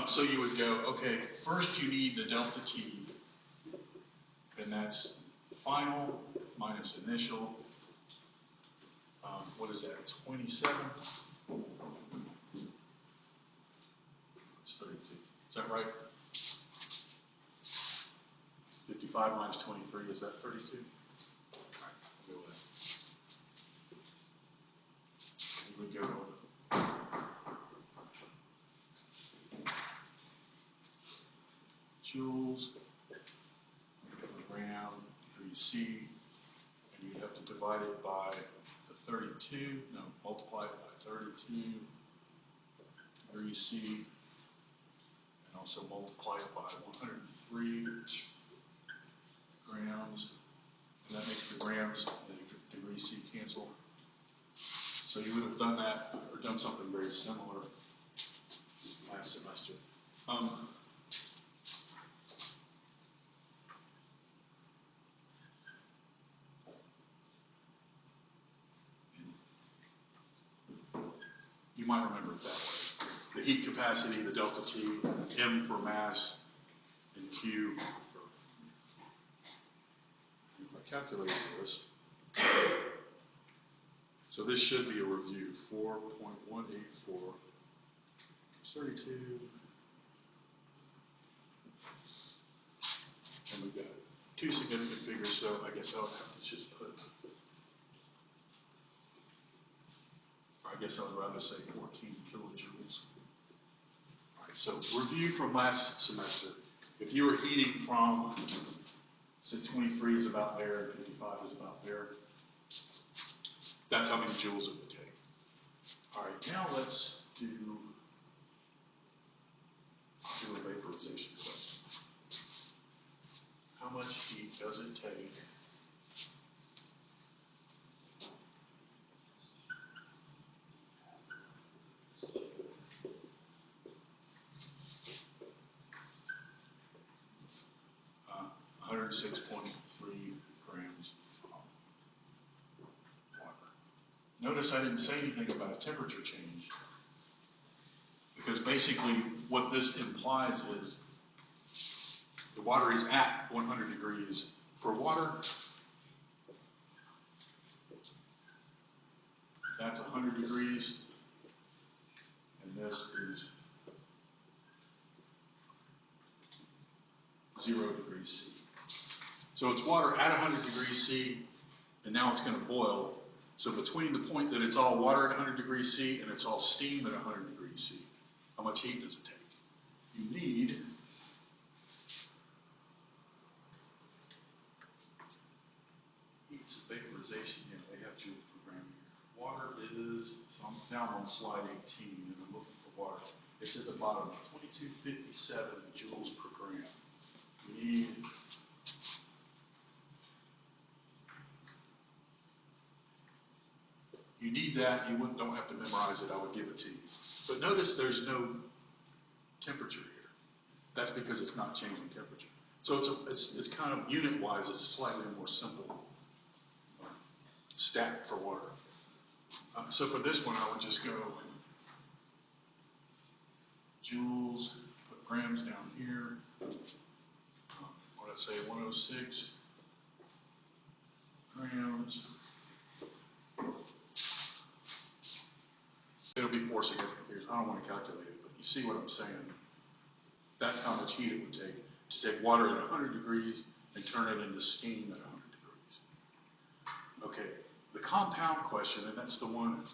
So you would go, okay, first you need the delta T, and that's final minus initial. What is that, 27? It's 32. Is that right? 55 minus 23, is that 32? All right, we'll go with that. You would go joules per gram degree C, and you'd have to divide it by the 32, no, multiply it by 32 degrees C, and also multiply it by 103 grams, and that makes the grams and the degree C cancel. So you would have done that, or done something very similar last semester. You might remember it that way. The heat capacity, the delta T, M for mass, and Q for, if I calculate this, so this should be a review, 4.184, 32, and we've got two significant figures, so I guess I'll have to just put, I guess I would rather say 14 kilojoules. All right, so review from last semester. If you were heating from, say 23 is about there, and 55 is about there, that's how many joules it would take. All right, now let's do a vaporization question. How much heat does it take uh, 106.3 grams of water? Notice I didn't say anything about a temperature change, because basically what this implies is the water is at 100 degrees. For water, that's 100 degrees, and this is 0 degrees C. So it's water at 100 degrees C, and now it's going to boil. So between the point that it's all water at 100 degrees C and it's all steam at 100 degrees C, how much heat does it take? You need heat vaporization. Yeah, they have joules per gram here. Water is, so I'm down on slide 18 and I'm looking for water. It's at the bottom, 2257 joules per gram. You need that. You don't have to memorize it. I would give it to you. But notice there's no temperature here. That's because it's not changing temperature. So it's kind of unit-wise, it's a slightly more simple stat for water. So for this one, I would just go joules, put grams down here. What did I say, 106 grams. It'll be 4 significant figures. I don't want to calculate it, but you see what I'm saying. That's how much heat it would take to take water at 100 degrees and turn it into steam at 100 degrees. Okay, the compound question, and that's the one,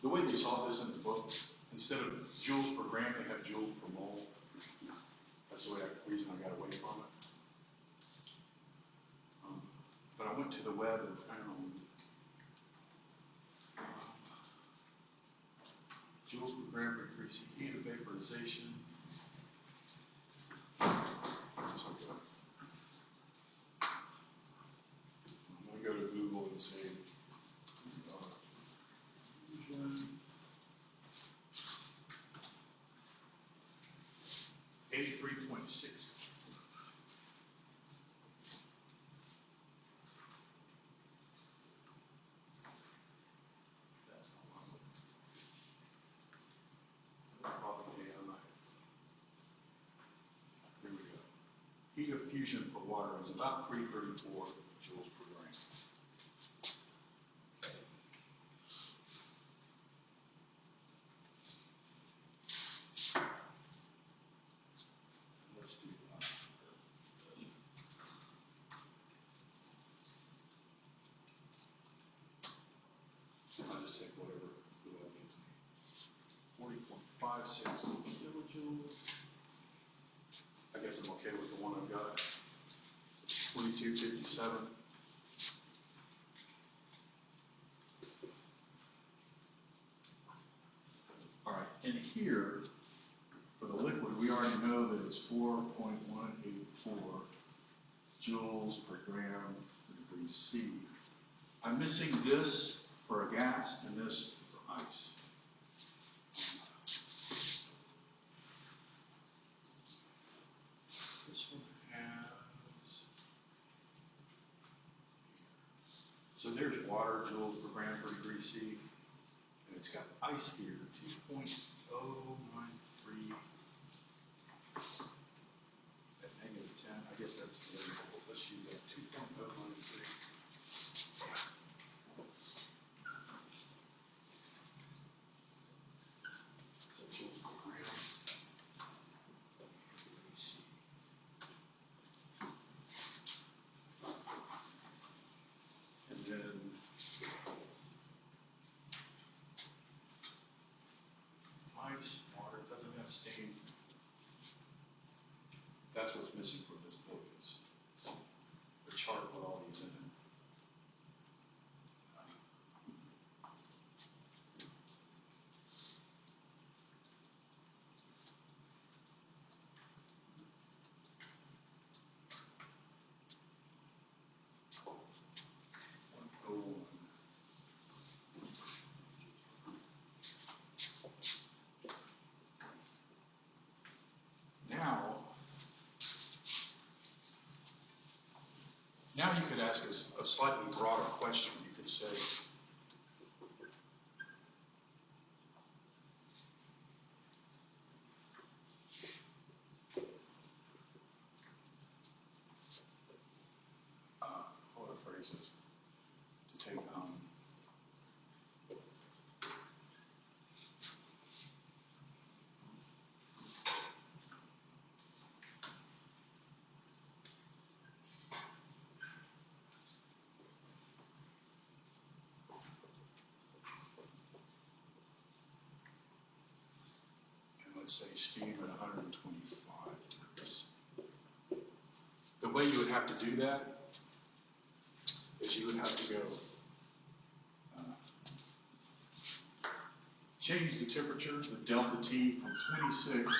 the way they saw this in the book, instead of joules per gram, they have joules per mole. That's the reason I got away from it. But I went to the web and found joules per gram per degree C heat of vaporization. I'm going to go to Google and say fusion 83.6. Heat of fusion for water is about 334 joules per gram. Let's do that. I'll just take whatever the web gives me. 40.56 kilojoules. I guess I'm okay with the one I've got. 2257. All right, and here, for the liquid, we already know that it's 4.184 joules per gram per degree C. I'm missing this for a gas and this for ice. So there's water, joules per gram per degree C, and it's got ice here, 2.093 at negative 10. I guess that's variable. Let's use that 2.093. So joules per gram per degree C. And then ice, water, doesn't have steam. That's what's missing from this book is the chart with all these in it. Now you could ask us a slightly broader question. You could say, what are phrases to take let's say steam at 125 degrees. The way you would have to do that is you would have to go change the temperature, the delta T, from 26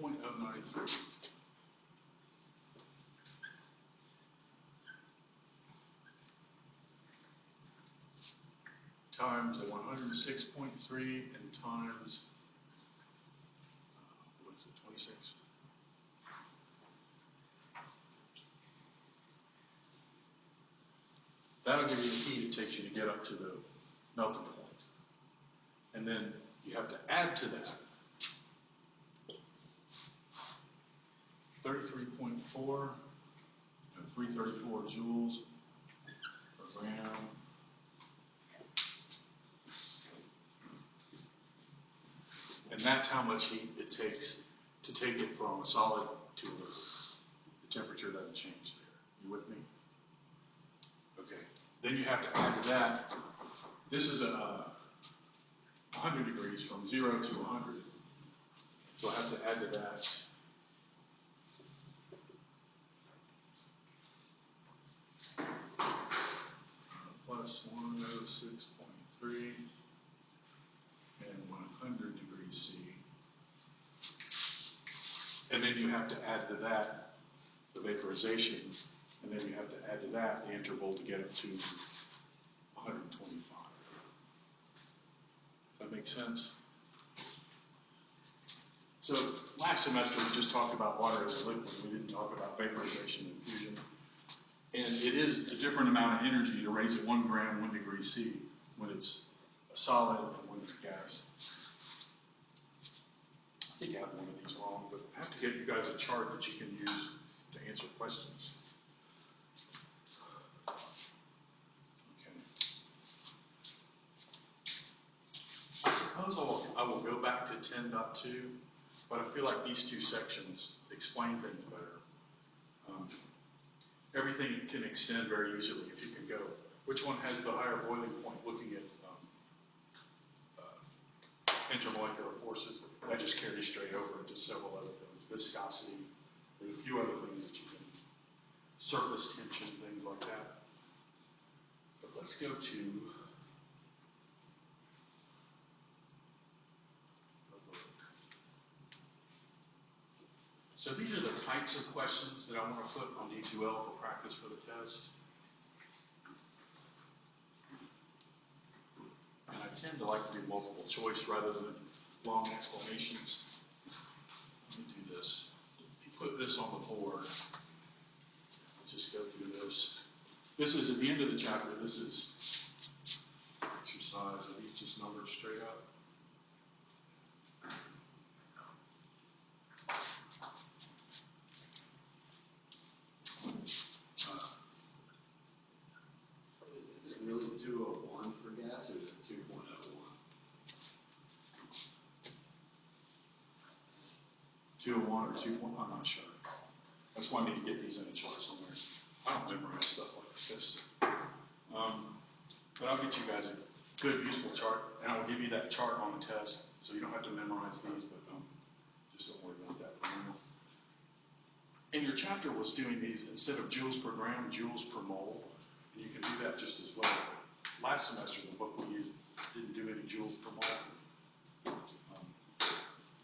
0.093. Times the 106.3 and times, what is it, 26? That'll give you the heat it takes you to get up to the melting point. And then you have to add to that 33.4, 334 joules per gram. And that's how much heat it takes to take it from a solid to a liquid. The temperature doesn't change there. You with me? Okay. Then you have to add to that. This is a 100 degrees from 0 to 100. So I have to add to that plus 106.3 and 100 degrees C. And then you have to add to that the vaporization, and then you have to add to that the interval to get it to 125. That makes sense? So last semester we just talked about water as a liquid. We didn't talk about vaporization and fusion. And it is a different amount of energy to raise it 1 gram, 1 degree C when it's a solid and when it's gas. I think I have one of these wrong, but I have to get you guys a chart that you can use to answer questions. Okay. I suppose I will go back to 10.2, but I feel like these two sections explain things better. Everything can extend very easily if you can go. Which one has the higher boiling point looking at intermolecular forces? I just carry straight over into several other things. Viscosity, there's a few other things that you can, surface tension, things like that. But let's go to so these are the types of questions that I want to put on D2L for practice for the test. And I tend to like to do multiple choice rather than long explanations. Let me do this. Put this on the board. I'll just go through this. This is at the end of the chapter. This is exercise. Are these just numbered straight up? Is it really 201 for gas, or is it 2.01? 201 or 2.1? I'm not sure. That's why I need to get these in a chart somewhere. I don't memorize stuff like this. But I'll get you guys a good, useful chart, and I'll give you that chart on the test, so you don't have to memorize these, but just don't worry about that for now. And your chapter was doing these, instead of joules per gram, joules per mole. And you can do that just as well. Last semester, the book we used didn't do any joules per mole.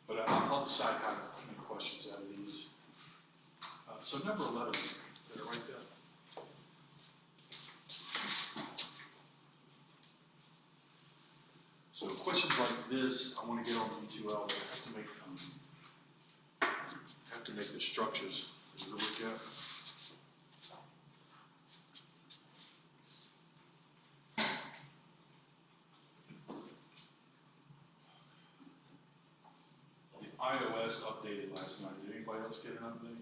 But I'll decide how to make questions out of these. So number 11, did I write that? So questions like this, I want to get on D2L, but I have to make the structures to look at. The iOS updated last night. Did anybody else get an update?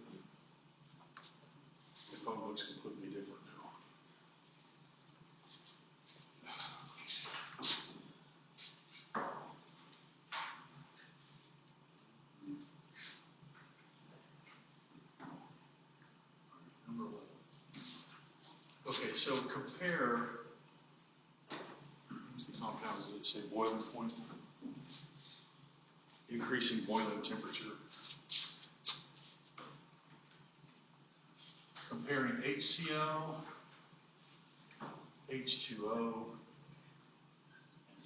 The phone looks completely different now. Okay, so compare the compounds that say boiling point, increasing boiling temperature. Comparing HCl, H2O,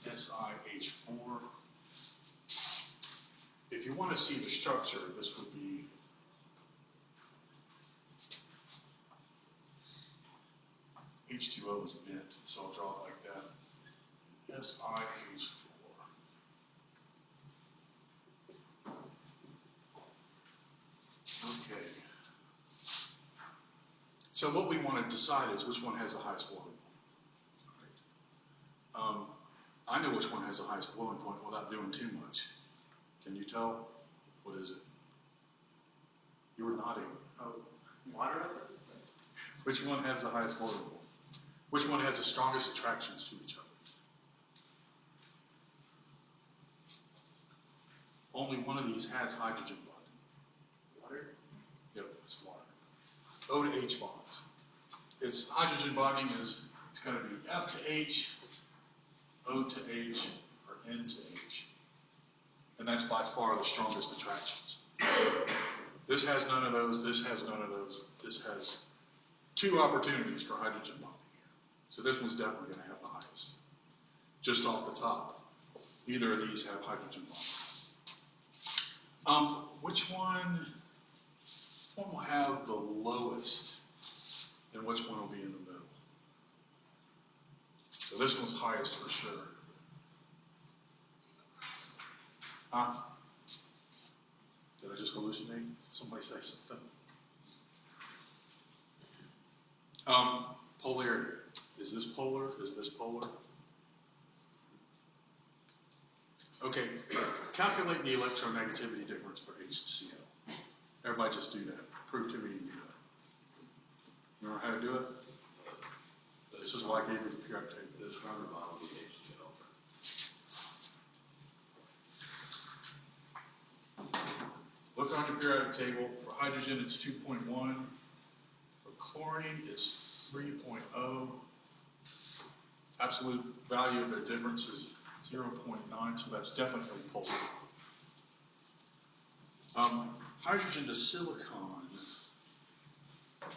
and SiH4. if you want to see the structure, this would be H2O is bent, so I'll draw it like that. SiH4. Okay. So what we want to decide is which one has the highest boiling point. I know which one has the highest boiling point without doing too much. Can you tell? What is it? You were nodding. Oh, water? Which one has the highest boiling point? Which one has the strongest attractions to each other? Only one of these has hydrogen bonding. Water? Yep, it's water. O to H bonds. Its hydrogen bonding is, it's going to be F to H, O to H, or N to H. And that's by far the strongest attractions. This has none of those, this has none of those, this has two opportunities for hydrogen bonding here. So this one's definitely going to have the highest. Just off the top, either of these have hydrogen bonding. Which one will have the lowest, and which one will be in the middle? So this one's highest for sure. Did I just hallucinate? Somebody say something. Polarity. Is this polar? Is this polar? Okay, calculate the electronegativity difference for HCl. Everybody just do that. Prove to me you do that. Remember how to do it? This is why I gave you the periodic table. This rubber bottle will be HCl. Look on your periodic table. For hydrogen, it's 2.1. For chlorine, it's 3.0. Absolute value of their difference is 0.9, so that's definitely polar. Hydrogen to silicon,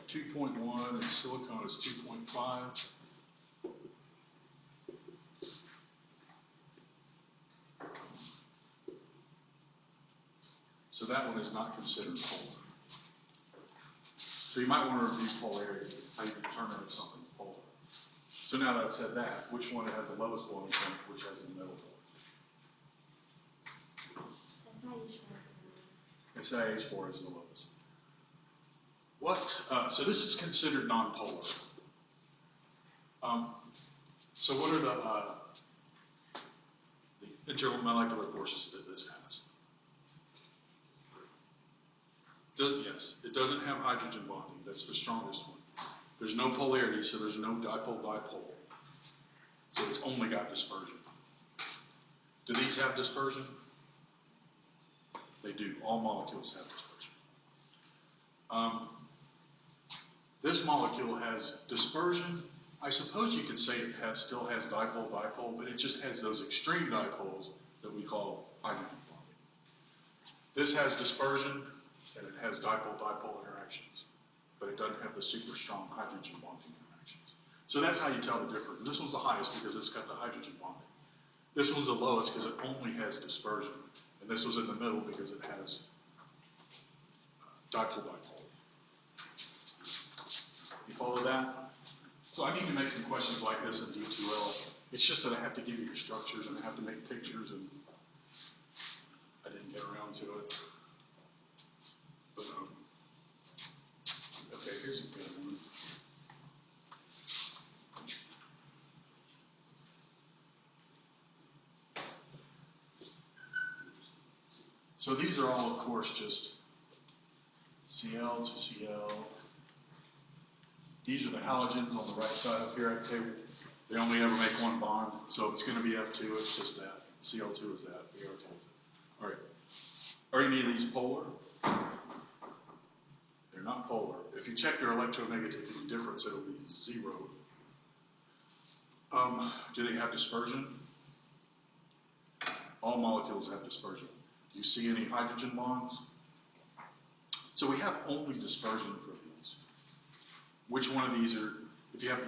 2.1, and silicon is 2.5. So that one is not considered polar. So you might want to review polarity, how you determine if something's polar. So now that I've said that, which one has the lowest boiling point, which has the middle point? SiH4 is the lowest. So this is considered nonpolar. So what are the intermolecular forces that this has? Yes, it doesn't have hydrogen bonding. That's the strongest one. There's no polarity, so there's no dipole-dipole. So it's only got dispersion. Do these have dispersion? They do. All molecules have dispersion. This molecule has dispersion. I suppose you could say it still has dipole-dipole, but it just has those extreme dipoles that we call hydrogen bonding. This has dispersion, and it has dipole-dipole interactions, but it doesn't have the super strong hydrogen bonding interactions. So that's how you tell the difference. This one's the highest because it's got the hydrogen bonding. This one's the lowest because it only has dispersion. And this was in the middle because it has dipole-dipole. You follow that? So I need to make some questions like this in D2L. It's just that I have to give you the structures and I have to make pictures, and I didn't get around to it. But, okay, here's a good one. So these are all, of course, just Cl to Cl. These are the halogens on the right side of the periodic table. They only ever make one bond, so if it's going to be F2, it's just that. Cl2 is that, Br2 is that. All right. Are any of these polar? They're not polar. If you check their electronegativity difference, it'll be 0. Do they have dispersion? All molecules have dispersion. Do you see any hydrogen bonds? So we have only dispersion for these. Which one of these are, if you have,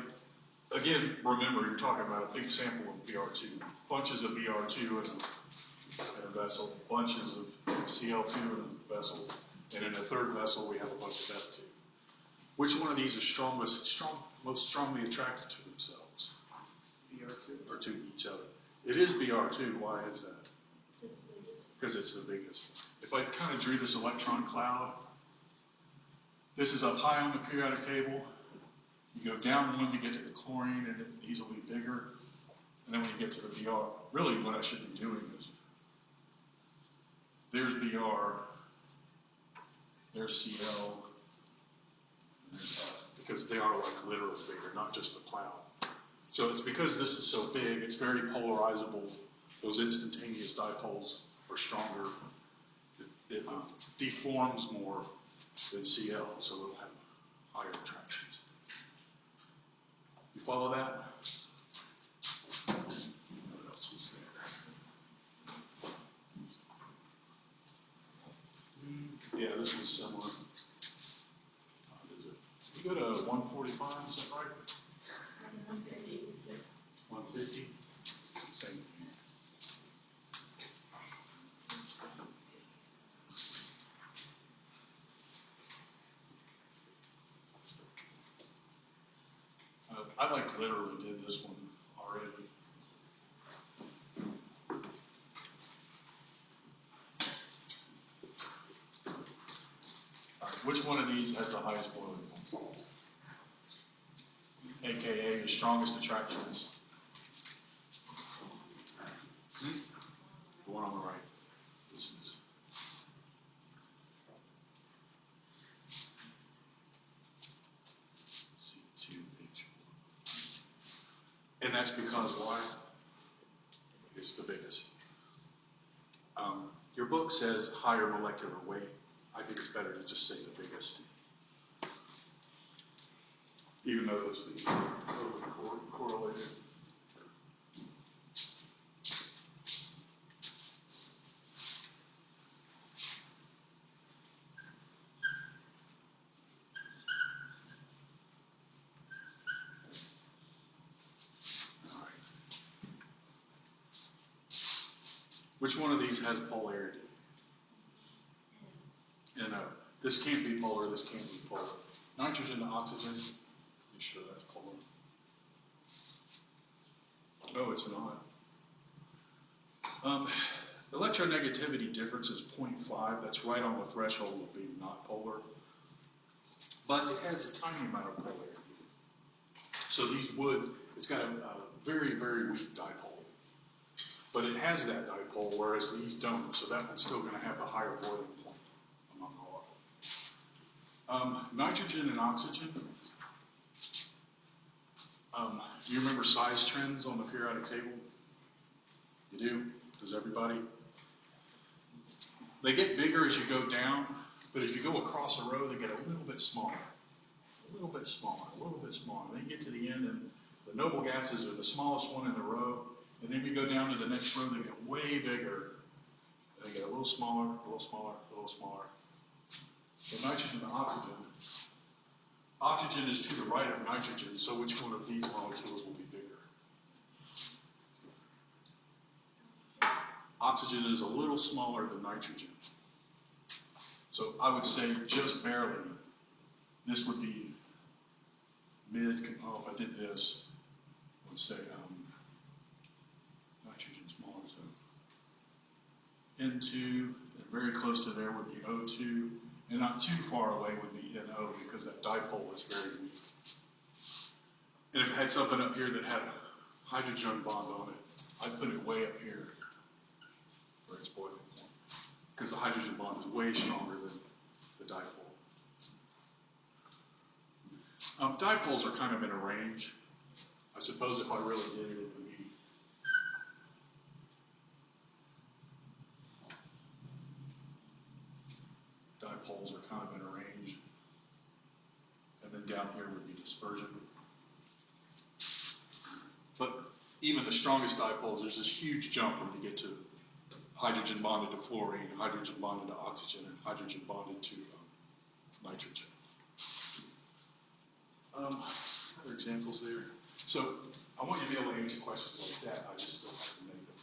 again, remember, you're talking about a big sample of Br2. Bunches of Br2 in a vessel, bunches of Cl2 in a vessel, and in a third vessel we have a bunch of F2. Which one of these is most strongly attracted to themselves? BR2. Or to each other? It is Br2. Why is that? Because it's the biggest. If I kind of drew this electron cloud, this is up high on the periodic table. You go down one to get to the chlorine, and these will be bigger. And then when you get to the Br, really what I should be doing is, there's Br, there's Cl, and there's F, because they are like literally bigger, not just the cloud. So it's because this is so big, it's very polarizable. Those instantaneous dipoles are stronger. It deforms more than Cl, so it'll have higher attractions. You follow that? What else was there? Yeah, this was similar. Is it? You go to 145, is that right? 150? Same thing. I like literally did this one already. All right, which one of these has the highest boiling point? AKA the strongest attractions. The one on the right. This is. C2H4. And that's because why? It's the biggest. Your book says higher molecular weight. I think it's better to just say the biggest. Even though those things are totally correlated. Which one of these has polarity? NO. This can't be polar, this can't be polar. Nitrogen to oxygen, be sure that's polar. No, it's not. Electronegativity difference is 0.5. That's right on the threshold of being not polar. But it has a tiny amount of polarity. So these it's got a very, very weak dipole. But it has that dipole, whereas these don't. So that one's still going to have a higher boiling point among all of them. Nitrogen and oxygen. Do you remember size trends on the periodic table? You do? Does everybody? They get bigger as you go down, but if you go across a row, they get a little bit smaller. A little bit smaller, a little bit smaller. Then you get to the end, and the noble gases are the smallest one in the row. And then you go down to the next row, they get way bigger. They get a little smaller, a little smaller, a little smaller. So nitrogen and oxygen. Oxygen is to the right of nitrogen, so which one of these molecules will be bigger? Oxygen is a little smaller than nitrogen. So I would say just barely, this would be mid, if I did this, I would say nitrogen smaller, so N2, and very close to there would be O2, and not too far away would be NO because that dipole is very weak. And if it had something up here that had a hydrogen bond on it, I'd put it way up here for its boiling point because the hydrogen bond is way stronger than the dipole. Dipoles are kind of in a range. I suppose if I really did it, it would be dipoles are kind of in a range. And then down here would be dispersion. But even the strongest dipoles, there's this huge jump when you get to hydrogen bonded to fluorine, hydrogen bonded to oxygen, and hydrogen bonded to nitrogen. Other examples there. So I want you to be able to answer questions like that. I just don't have to make them.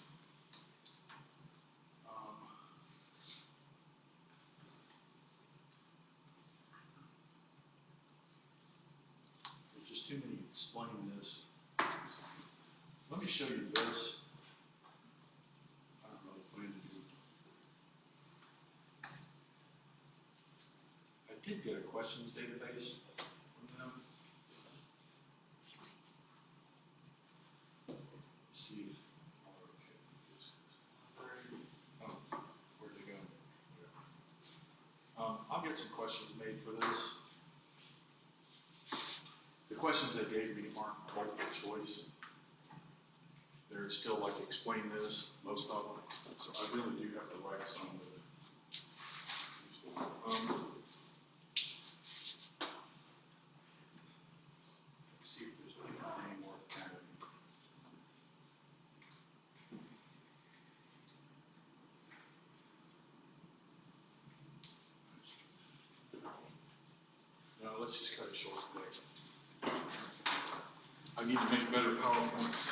too many explaining this. Let me show you this. I don't know what to do. I did get a questions database from them. Let's see if, oh, okay, this is, oh, where'd they go? I'll get some questions made for this. The questions they gave me aren't multiple choice. They're still like explain this, most of them. So I really do have to write some of it. Let's see if there's anything worth counting. No, let's just cut it short today. I need to make better PowerPoints.